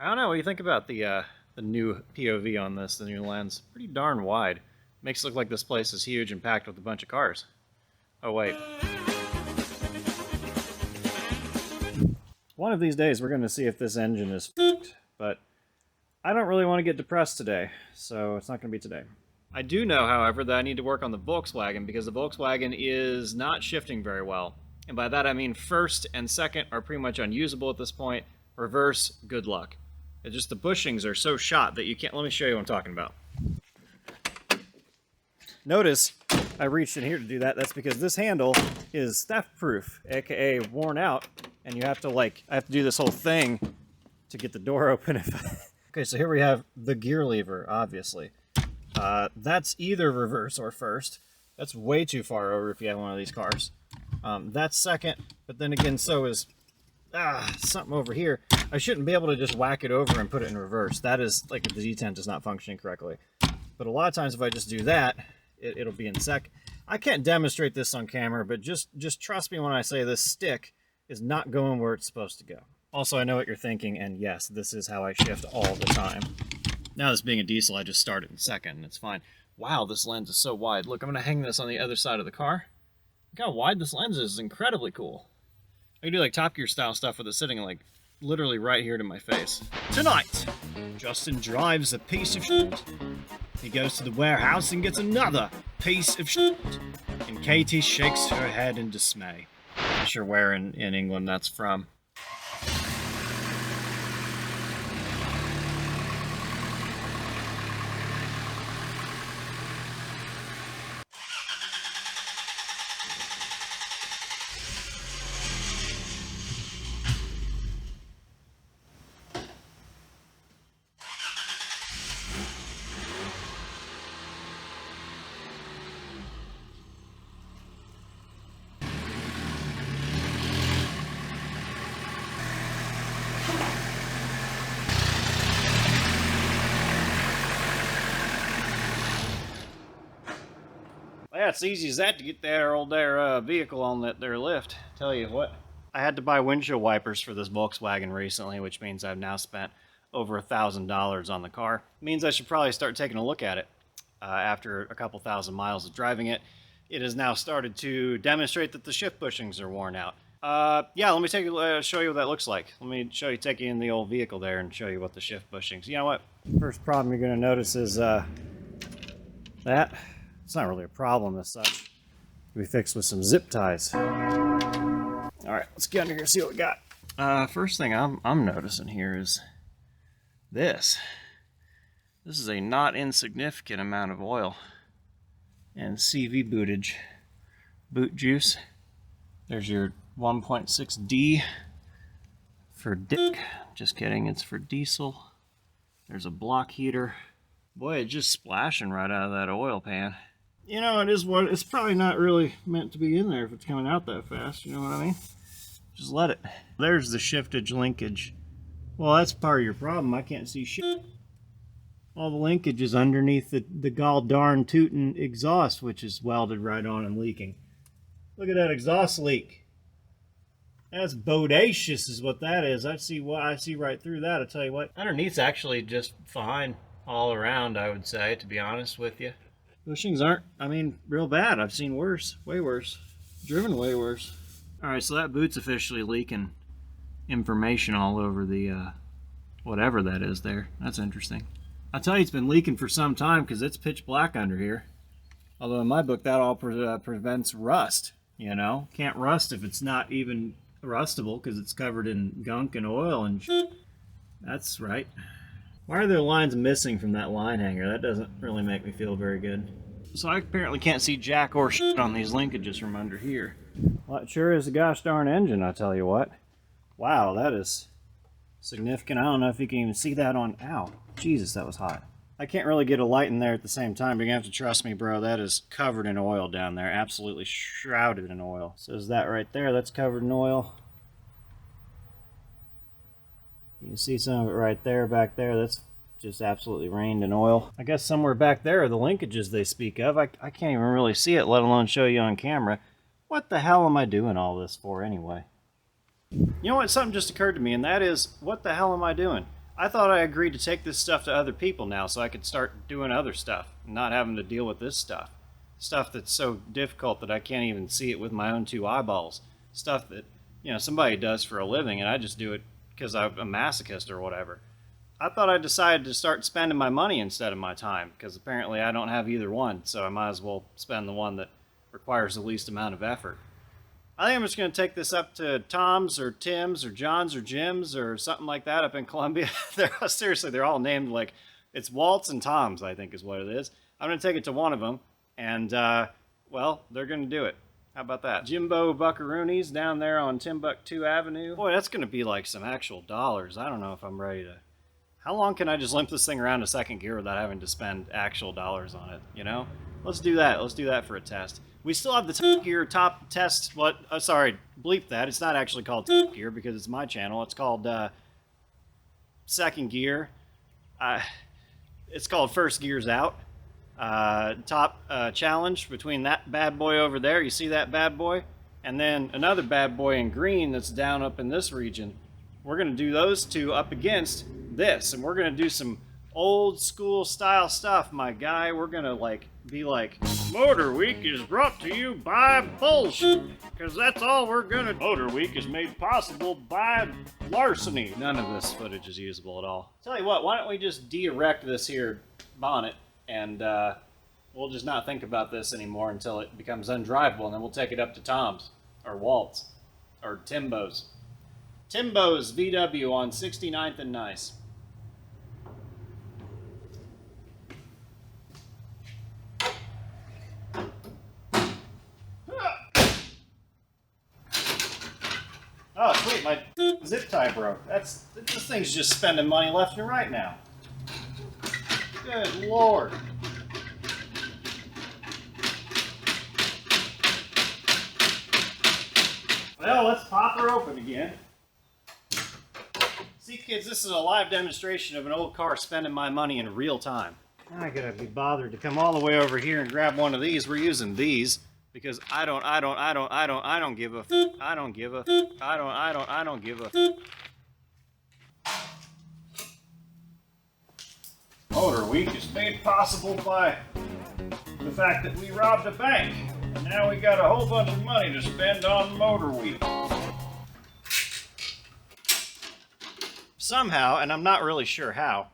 I don't know, what do you think about the new POV on this, the new lens? Pretty darn wide. Makes it look like this place is huge and packed with a bunch of cars. Oh wait. One of these days we're going to see if this engine is f***ed, but I don't really want to get depressed today, so it's not going to be today. I do know, however, that I need to work on the Volkswagen because the Volkswagen is not shifting very well. And by that I mean first and second are pretty much unusable at this point. Reverse, good luck. It's just the bushings are so shot that you can't... Let me show you what I'm talking about. Notice I reached in here to do that. That's because this handle is theft-proof, aka worn out, and you have to I have to do this whole thing to get the door open. Okay, so here we have the gear lever, obviously. That's either reverse or first. That's way too far over if you have one of these cars. That's second, but then again, so is something over here. I shouldn't be able to just whack it over and put it in reverse. That is, like, if the detent is not functioning correctly. But a lot of times if I just do that, it'll be in second. I can't demonstrate this on camera, but just trust me when I say this stick is not going where it's supposed to go. Also, I know what you're thinking, and yes, this is how I shift all the time. Now, this being a diesel, I just start it in second, and it's fine. Wow, this lens is so wide. Look, I'm going to hang this on the other side of the car. Look how wide this lens is. It's incredibly cool. I can do, like, Top Gear style stuff with it sitting, like, literally right here to my face. Tonight, Justin drives a piece of shit. He goes to the warehouse and gets another piece of shit. And Katie shakes her head in dismay. I'm not sure where in England that's from. Yeah, it's easy as that to get their vehicle on that their lift. Tell you what, I had to buy windshield wipers for this Volkswagen recently, which means I've now spent over $1,000 on the car. Means I should probably start taking a look at it. After a couple thousand miles of driving it, it has now started to demonstrate that the shift bushings are worn out. Yeah, let me show you what that looks like. Let me take you in the old vehicle there and show you what the shift bushings. You know what? First problem you're going to notice is that. It's not really a problem as such. We fixed with some zip ties. All right, let's get under here and see what we got. First thing I'm noticing here is this. This is a not insignificant amount of oil and CV bootage. Boot juice. There's your 1.6D for dick. Just kidding, it's for diesel. There's a block heater. Boy, it's just splashing right out of that oil pan. You know, it's probably not really meant to be in there if it's coming out that fast, you know what I mean? Just let it. There's the shiftage linkage. Well, that's part of your problem. I can't see shit. All the linkage is underneath the gall darn tootin' exhaust, which is welded right on and leaking. Look at that exhaust leak. That's bodacious is what that is. I see right through that, I tell you what. Underneath's actually just fine all around, I would say, to be honest with you. Bushings aren't, real bad. I've seen worse, way worse. Driven way worse. Alright, so that boot's officially leaking information all over the, whatever that is there. That's interesting. I'll tell you, it's been leaking for some time because it's pitch black under here. Although in my book, that all prevents rust, you know? Can't rust if it's not even rustable because it's covered in gunk and oil and shit. That's right. Why are there lines missing from that line hanger? That doesn't really make me feel very good. So I apparently can't see jack or shit on these linkages from under here. Well, it sure is a gosh darn engine, I tell you what. Wow, that is significant. I don't know if you can even see that on... Ow. Jesus, that was hot. I can't really get a light in there at the same time, but you're going to have to trust me, bro. That is covered in oil down there. Absolutely shrouded in oil. So is that right there? That's covered in oil. You can see some of it right there, back there. That's just absolutely rained in oil. I guess somewhere back there are the linkages they speak of. I can't even really see it, let alone show you on camera. What the hell am I doing all this for anyway? You know what? Something just occurred to me, and that is, what the hell am I doing? I thought I agreed to take this stuff to other people now so I could start doing other stuff, and not having to deal with this stuff. Stuff that's so difficult that I can't even see it with my own two eyeballs. Stuff that, you know, somebody does for a living and I just do it because I'm a masochist or whatever. I thought I decided to start spending my money instead of my time, because apparently I don't have either one, so I might as well spend the one that requires the least amount of effort. I think I'm just going to take this up to Tom's or Tim's or John's or Jim's or something like that up in Columbia. Seriously, they're all named like, it's Walt's and Tom's, I think is what it is. I'm going to take it to one of them, and, well, they're going to do it. How about that? Jimbo Buckaroonies down there on Timbuktu Avenue. Boy, that's going to be like some actual dollars. I don't know if I'm ready to... How long can I just limp this thing around to second gear without having to spend actual dollars on it, you know? Let's do that. Let's do that for a test. We still have the top gear top test. What? Sorry, bleep that. It's not actually called top gear because it's my channel. It's called second gear. It's called first gears out. Top challenge between that bad boy over there. You see that bad boy? And then another bad boy in green that's down up in this region. We're going to do those two up against this, and we're going to do some old school style stuff, my guy. We're going to be like, Motor Week is brought to you by bullshit, because that's all we're going to... Motor Week is made possible by larceny. None of this footage is usable at all. Tell you what, why don't we just de-erect this here bonnet, and we'll just not think about this anymore until it becomes undrivable, and then we'll take it up to Tom's, or Walt's, or Timbo's. Timbo's VW on 69th and Nice. Oh, sweet, my zip tie broke. This thing's just spending money left and right now. Good Lord. Well, let's pop her open again. See, kids, this is a live demonstration of an old car spending my money in real time. I gotta be bothered to come all the way over here and grab one of these. We're using these because I don't give a Motor Week is made possible by the fact that we robbed a bank, and now we got a whole bunch of money to spend on Motor Week. Somehow, and I'm not really sure how,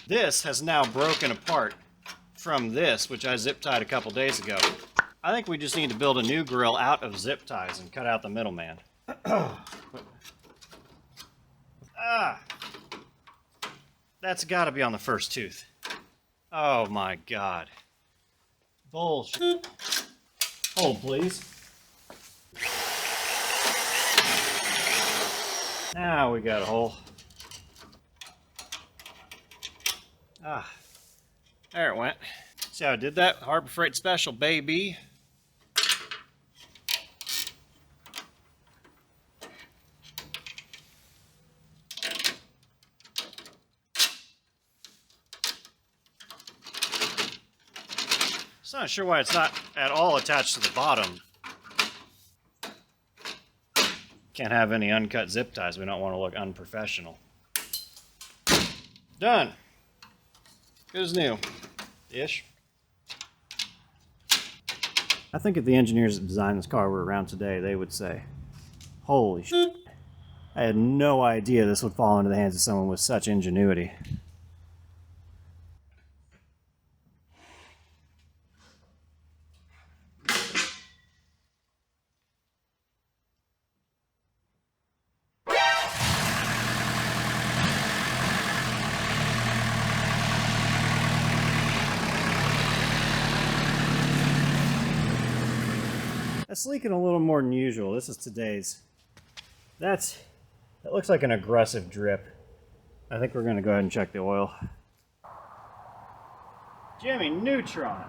this has now broken apart from this, which I zip tied a couple days ago. I think we just need to build a new grill out of zip ties and cut out the middleman. That's got to be on the first tooth. Oh my God. Bullshit. Hold, please. Now we got a hole. There it went. See how I did that? Harbor Freight Special, baby. Just not sure why it's not at all attached to the bottom. Can't have any uncut zip ties. We don't want to look unprofessional. Done. Good as new. Ish. I think if the engineers that designed this car were around today, they would say, holy shit. I had no idea this would fall into the hands of someone with such ingenuity. That's leaking a little more than usual. This is today's. That looks like an aggressive drip. I think we're going to go ahead and check the oil. Jimmy Neutron.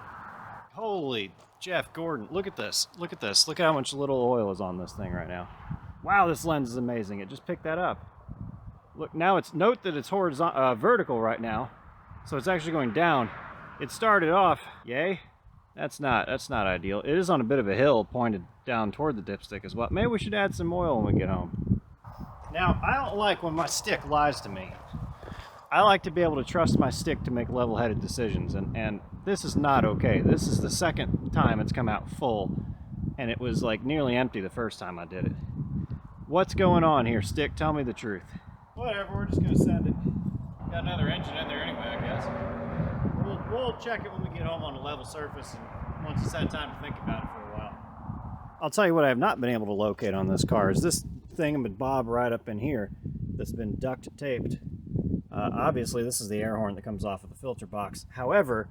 Holy Jeff Gordon. Look at this. Look at this. Look how much little oil is on this thing right now. Wow, this lens is amazing. It just picked that up. Look, now it's, note that it's horizontal, vertical right now. So it's actually going down. It started off, yay. That's not ideal. It is on a bit of a hill pointed down toward the dipstick as well. Maybe we should add some oil when we get home. Now, I don't like when my stick lies to me. I like to be able to trust my stick to make level-headed decisions, and this is not okay. This is the second time it's come out full, and it was like nearly empty the first time I did it. What's going on here, stick? Tell me the truth. Whatever, we're just gonna send it. Got another engine in there anyway, I guess. We'll check it when we get home on a level surface, and once it's had time to think about it for a while. I'll tell you what I have not been able to locate on this car is this thingamabob right up in here that's been duct taped. Obviously, this is the air horn that comes off of the filter box. However,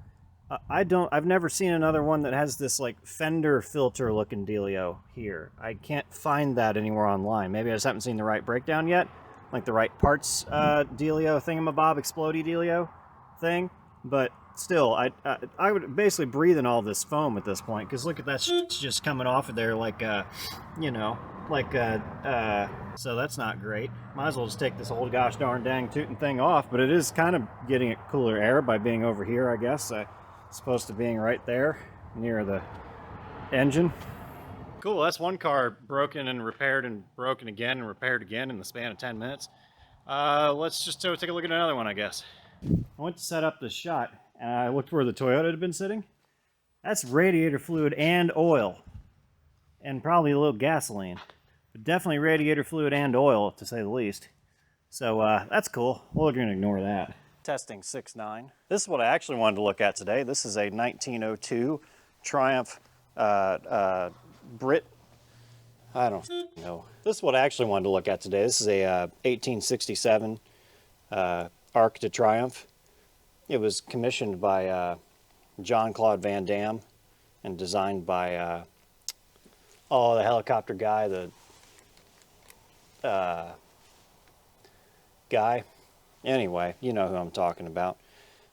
I've never seen another one that has this like fender filter looking dealio here. I can't find that anywhere online. Maybe I just haven't seen the right breakdown yet, like the right parts dealio thingamabob explodey dealio thing. But still, I would basically breathe in all this foam at this point, because look at that shit's just coming off of there like you know, like so that's not great. Might as well just take this whole gosh darn dang tooting thing off, but it is kind of getting it cooler air by being over here, I guess. Supposed to being right there near the engine. Cool, that's one car broken and repaired and broken again and repaired again in the span of 10 minutes. Let's just take a look at another one, I guess. I went to set up this shot and I looked where the Toyota had been sitting. That's radiator fluid and oil, and probably a little gasoline, but definitely radiator fluid and oil, to say the least. So that's cool. We're going to ignore that. Testing 6.9. This is what I actually wanted to look at today. This is a 1902 Triumph Brit. I don't know. This is what I actually wanted to look at today. This is a 1867 Arc de Triomphe. It was commissioned by John Claude Van Damme and designed by the helicopter guy, the guy. Anyway, you know who I'm talking about.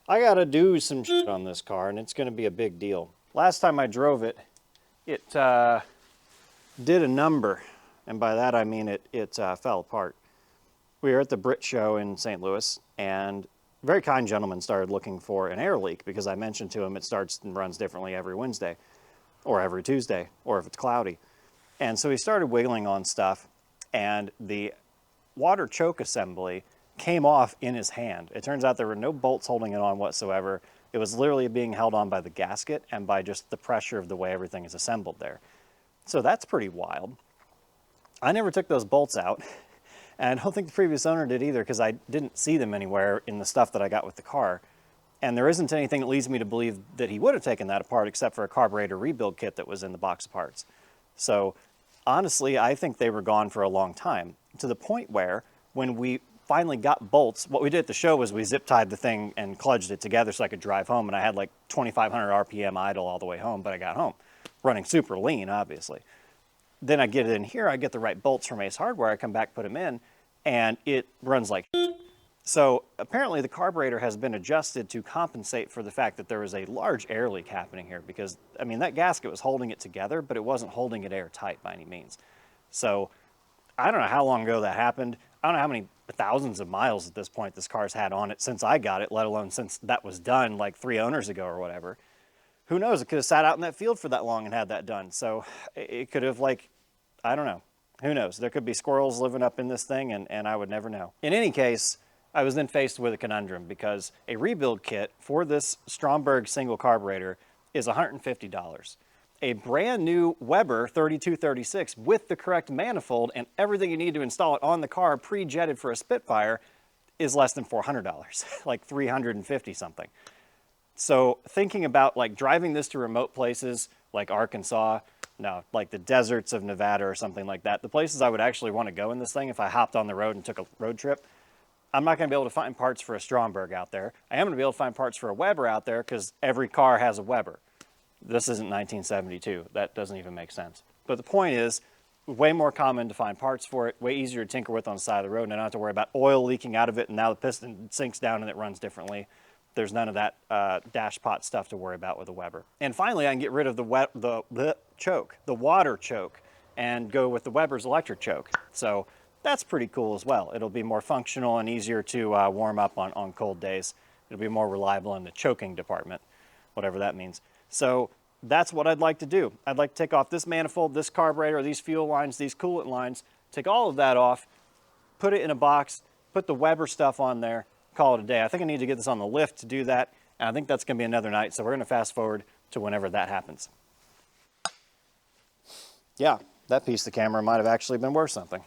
I gotta do some shit on this car, and it's gonna be a big deal. Last time I drove it, it did a number, and by that I mean it fell apart. We were at the Brit show in St. Louis, and a very kind gentleman started looking for an air leak, because I mentioned to him it starts and runs differently every Wednesday, or every Tuesday, or if it's cloudy. And so he started wiggling on stuff, and the water choke assembly came off in his hand. It turns out there were no bolts holding it on whatsoever. It was literally being held on by the gasket and by just the pressure of the way everything is assembled there. So that's pretty wild. I never took those bolts out, and I don't think the previous owner did either, because I didn't see them anywhere in the stuff that I got with the car. And there isn't anything that leads me to believe that he would have taken that apart except for a carburetor rebuild kit that was in the box of parts. So honestly, I think they were gone for a long time, to the point where when we finally got bolts, what we did at the show was we zip tied the thing and kludged it together so I could drive home, and I had like 2,500 RPM idle all the way home, but I got home running super lean, obviously. Then I get it in here, I get the right bolts from Ace Hardware, I come back, put them in, and it runs like so apparently the carburetor has been adjusted to compensate for the fact that there was a large air leak happening here, because I mean that gasket was holding it together, but it wasn't holding it airtight by any means. So I don't know how long ago that happened. I don't know how many thousands of miles at this point this car's had on it since I got it, let alone since that was done like 3 owners ago or whatever. Who knows? It could have sat out in that field for that long and had that done. So it could have, like, I don't know. Who knows? There could be squirrels living up in this thing, and I would never know. In any case, I was then faced with a conundrum, because a rebuild kit for this Stromberg single carburetor is $150. A brand new Weber 3236 with the correct manifold and everything you need to install it on the car pre-jetted for a Spitfire is less than $400, like $350 something. So thinking about like driving this to remote places like Arkansas, no, like the deserts of Nevada or something like that, the places I would actually want to go in this thing if I hopped on the road and took a road trip, I'm not going to be able to find parts for a Stromberg out there. I am going to be able to find parts for a Weber out there, because every car has a Weber. This isn't 1972. That doesn't even make sense. But the point is, way more common to find parts for it, way easier to tinker with on the side of the road, and I don't have to worry about oil leaking out of it, and now the piston sinks down and it runs differently. There's none of that dash pot stuff to worry about with a Weber. And finally, I can get rid of the water choke, and go with the Weber's electric choke. So that's pretty cool as well. It'll be more functional and easier to warm up on cold days. It'll be more reliable in the choking department, whatever that means. So that's what I'd like to do. I'd like to take off this manifold, this carburetor, these fuel lines, these coolant lines, take all of that off, put it in a box, put the Weber stuff on there, call it a day. I think I need to get this on the lift to do that, and I think that's going to be another night, so we're going to fast forward to whenever that happens. Yeah, that piece of the camera might have actually been worth something.